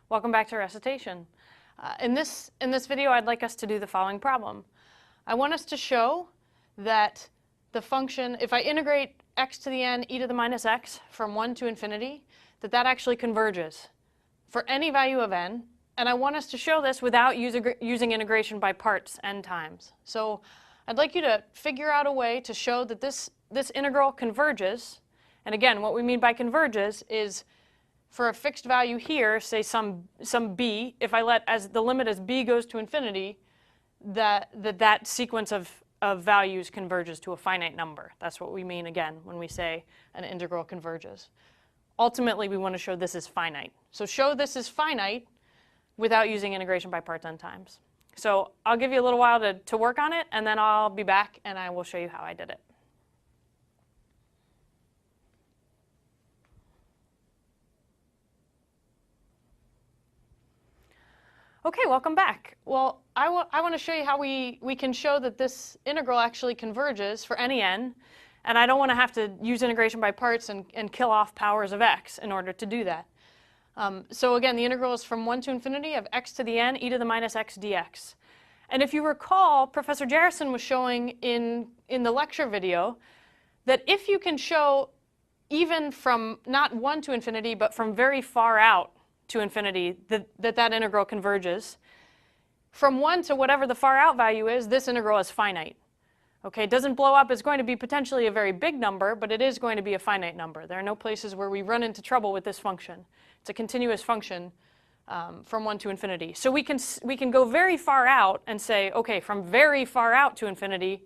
Welcome back to recitation. In this video, I'd like us to do the following problem. I want us to show that the function, if I integrate x to the n e to the minus x from 1 to infinity, that actually converges for any value of n. And I want us to show this without using integration by parts n times. So I'd like you to figure out a way to show that this integral converges. And again, what we mean by converges is for a fixed value here, say some b, if I let as the limit as b goes to infinity, that sequence of values converges to a finite number. That's what we mean again when we say an integral converges. Ultimately, we want to show this is finite. So show this is finite without using integration by parts n times. So I'll give you a little while to work on it, and then I'll be back and I will show you how I did it. Okay, welcome back. Well, I want to show you how we can show that this integral actually converges for any n, and I don't want to have to use integration by parts and kill off powers of x in order to do that. So again, the integral is from 1 to infinity of x to the n e to the minus x dx. And if you recall, Professor Jarrison was showing in the lecture video that if you can show even from not 1 to infinity, but from very far out to infinity, that integral converges, from 1 to whatever the far out value is, this integral is finite. Okay, it doesn't blow up. It's going to be potentially a very big number, but it is going to be a finite number. There are no places where we run into trouble with this function. It's a continuous function from 1 to infinity. So we can go very far out and say, okay, from very far out to infinity,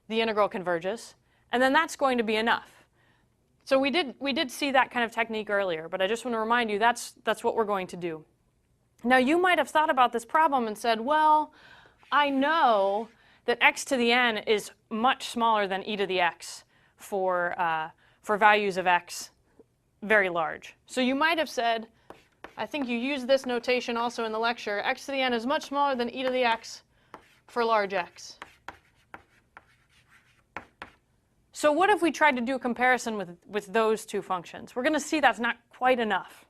the integral converges, and then that's going to be enough. So we did see that kind of technique earlier, but I just want to remind you that's what we're going to do. Now you might have thought about this problem and said, well, I know that x to the n is much smaller than e to the x for values of x very large. So you might have said, I think you used this notation also in the lecture, x to the n is much smaller than e to the x for large x. So what if we tried to do a comparison with those two functions? We're going to see that's not quite enough.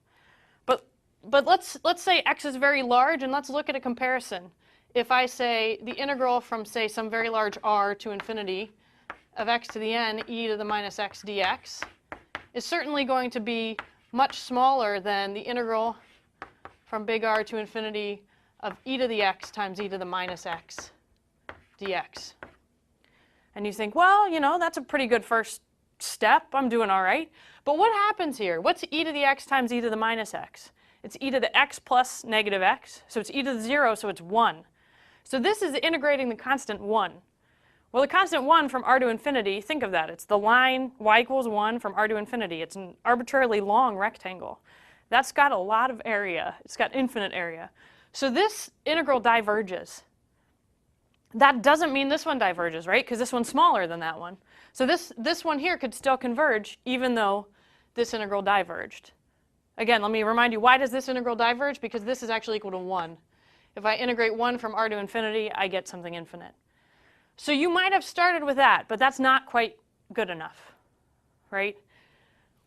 But let's say x is very large, and let's look at a comparison. If I say the integral from, say, some very large r to infinity of x to the n e to the minus x dx is certainly going to be much smaller than the integral from big R to infinity of e to the x times e to the minus x dx. And you think, well, you know, that's a pretty good first step. I'm doing all right. But what happens here? What's e to the x times e to the minus x? It's e to the x plus negative x. So it's e to the 0, so it's 1. So this is integrating the constant 1. Well, the constant 1 from r to infinity, think of that. It's the line y equals 1 from r to infinity. It's an arbitrarily long rectangle. That's got a lot of area. It's got infinite area. So this integral diverges. That doesn't mean this one diverges, right? Because this one's smaller than that one. So this one here could still converge even though this integral diverged. Again, let me remind you, why does this integral diverge? Because this is actually equal to 1. If I integrate 1 from r to infinity, I get something infinite. So you might have started with that, but that's not quite good enough, right?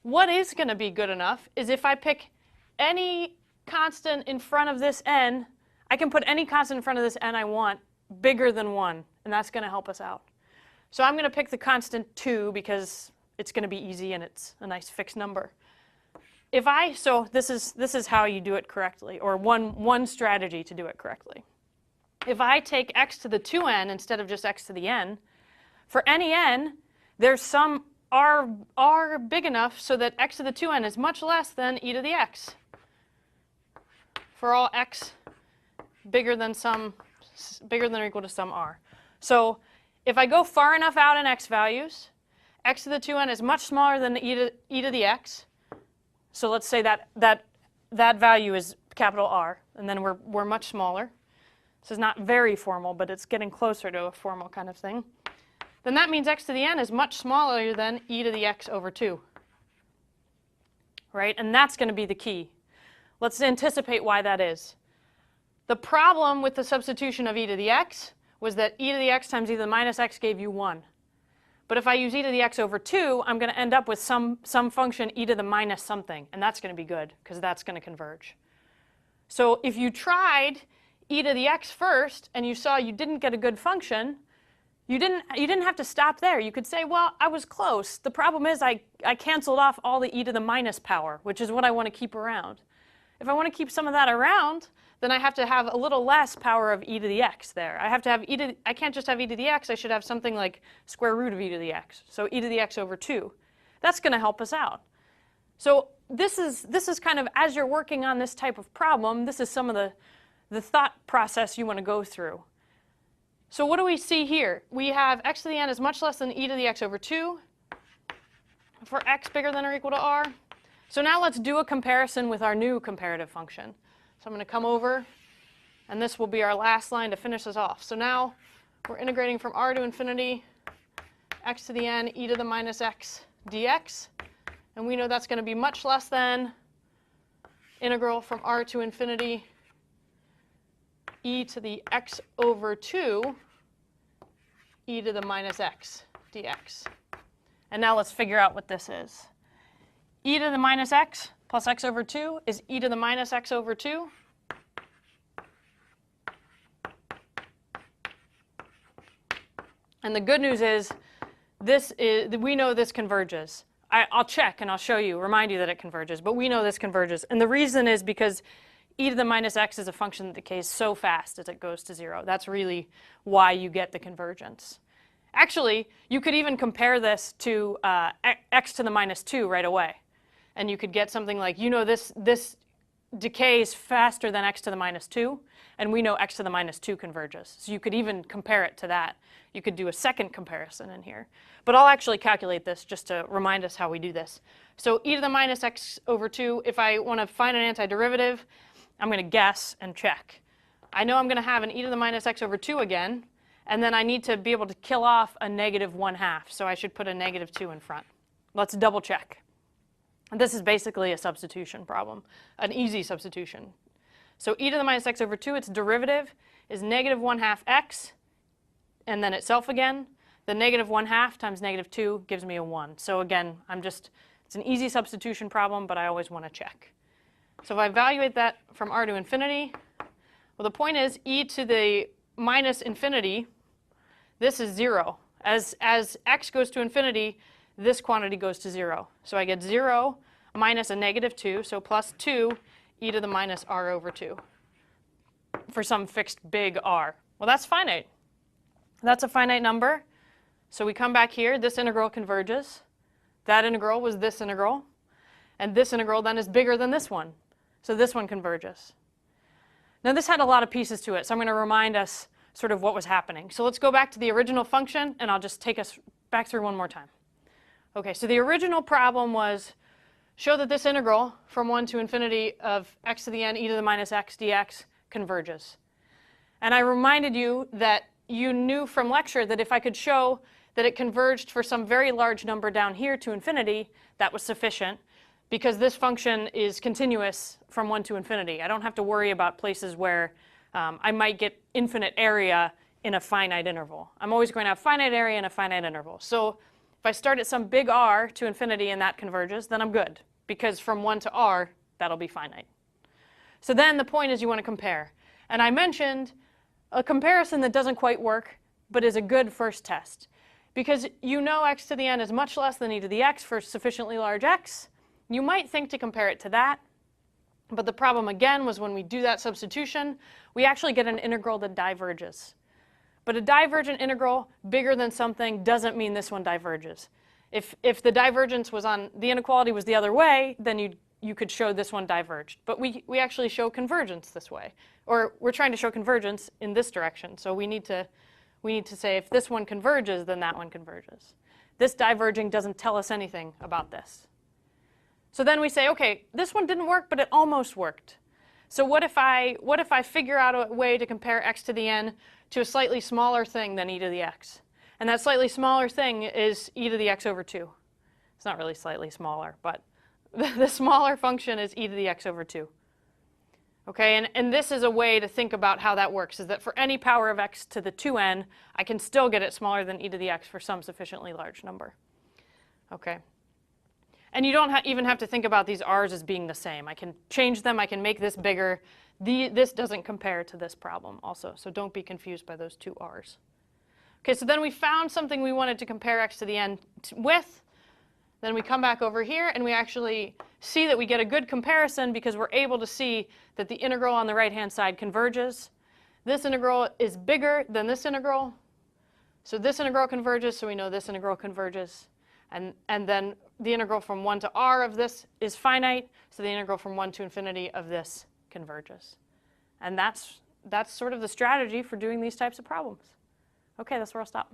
What is going to be good enough is if I pick any constant in front of this n, I can put any constant in front of this n I want bigger than 1, and that's going to help us out. So I'm going to pick the constant 2 because it's going to be easy and it's a nice fixed number. So this is how you do it correctly, or one strategy to do it correctly. If I take x to the 2n instead of just x to the n, for any n, there's some r big enough so that x to the 2n is much less than e to the x. For all x bigger than or equal to some r. So if I go far enough out in x values, x to the 2n is much smaller than e to the x. So let's say that value is capital R, and then we're much smaller. This is not very formal, but it's getting closer to a formal kind of thing. Then that means x to the n is much smaller than e to the x over 2. Right? And that's going to be the key. Let's anticipate why that is. The problem with the substitution of e to the x was that e to the x times e to the minus x gave you 1. But if I use e to the x over 2, I'm going to end up with some function e to the minus something. And that's going to be good, because that's going to converge. So if you tried e to the x first and you saw you didn't get a good function, you didn't have to stop there. You could say, well, I was close. The problem is I canceled off all the e to the minus power, which is what I want to keep around. If I want to keep some of that around, then I have to have a little less power of e to the x there. I have to have I can't just have e to the x. I should have something like square root of e to the x. So e to the x over 2. That's going to help us out. So this is kind of, as you're working on this type of problem, this is some of the thought process you want to go through. So what do we see here? We have x to the n is much less than e to the x over 2 for x bigger than or equal to r. So now let's do a comparison with our new comparative function. So I'm going to come over, and this will be our last line to finish this off. So now we're integrating from r to infinity, x to the n, e to the minus x dx. And we know that's going to be much less than integral from r to infinity, e to the x over 2, e to the minus x dx. And now let's figure out what this is. E to the minus x plus x over 2 is e to the minus x over 2. And the good news is, we know this converges. I'll check and I'll show you, remind you that it converges, but we know this converges. And the reason is because e to the minus x is a function that decays so fast as it goes to 0. That's really why you get the convergence. Actually, you could even compare this to x to the minus 2 right away. And you could get something like, this decays faster than x to the minus 2, and we know x to the minus 2 converges. So you could even compare it to that. You could do a second comparison in here. But I'll actually calculate this just to remind us how we do this. So e to the minus x over 2, if I want to find an antiderivative, I'm going to guess and check. I know I'm going to have an e to the minus x over 2 again, and then I need to be able to kill off a negative 1/2, so I should put a negative 2 in front. Let's double check. And this is basically a substitution problem, an easy substitution. So e to the minus x over 2, its derivative is negative 1/2 x, and then itself again. The negative 1/2 times negative 2 gives me a 1. So again, it's an easy substitution problem, but I always want to check. So if I evaluate that from r to infinity, well, the point is e to the minus infinity, this is 0. As x goes to infinity, this quantity goes to 0. So I get 0 minus a negative 2, so plus 2 e to the minus r over 2 for some fixed big r. Well, that's finite. That's a finite number. So we come back here. This integral converges. That integral was this integral. And this integral then is bigger than this one. So this one converges. Now this had a lot of pieces to it, so I'm going to remind us sort of what was happening. So let's go back to the original function, and I'll just take us back through one more time. Okay, so the original problem was show that this integral from 1 to infinity of x to the n e to the minus x dx converges. And I reminded you that you knew from lecture that if I could show that it converged for some very large number down here to infinity, that was sufficient, because this function is continuous from 1 to infinity. I don't have to worry about places where I might get infinite area in a finite interval. I'm always going to have finite area in a finite interval. So if I start at some big r to infinity and that converges, then I'm good, because from 1 to r, that'll be finite. So then the point is you want to compare. And I mentioned a comparison that doesn't quite work, but is a good first test. Because you know x to the n is much less than e to the x for sufficiently large x. You might think to compare it to that. But the problem, again, was when we do that substitution, we actually get an integral that diverges. But a divergent integral bigger than something doesn't mean this one diverges. If the divergence was on, the inequality was the other way, then you could show this one diverged. But we actually show convergence this way. Or we're trying to show convergence in this direction. So we need to say if this one converges, then that one converges. This diverging doesn't tell us anything about this. So then we say, okay, this one didn't work, but it almost worked. So what if I figure out a way to compare x to the n to a slightly smaller thing than e to the x? And that slightly smaller thing is e to the x over 2. It's not really slightly smaller, but the smaller function is e to the x over 2. Okay, and this is a way to think about how that works, is that for any power of x to the 2n, I can still get it smaller than e to the x for some sufficiently large number. Okay. And you don't even have to think about these r's as being the same. I can change them. I can make this bigger. This doesn't compare to this problem also, so don't be confused by those two r's. Okay, so then we found something we wanted to compare x to the n with. Then we come back over here, and we actually see that we get a good comparison because we're able to see that the integral on the right-hand side converges. This integral is bigger than this integral. So this integral converges, so we know this integral converges. And then the integral from 1 to r of this is finite, so the integral from 1 to infinity of this converges. And that's sort of the strategy for doing these types of problems. Okay, that's where I'll stop.